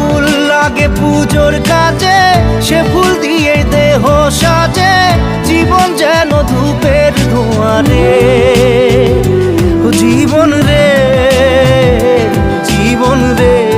ফুল লাগে পুজোর কাজে, সে ফুল দিয়ে দেহ সাজে, জীবন যেন ধূপের ধোঁয়ারে। জীবন রে, জীবন রে।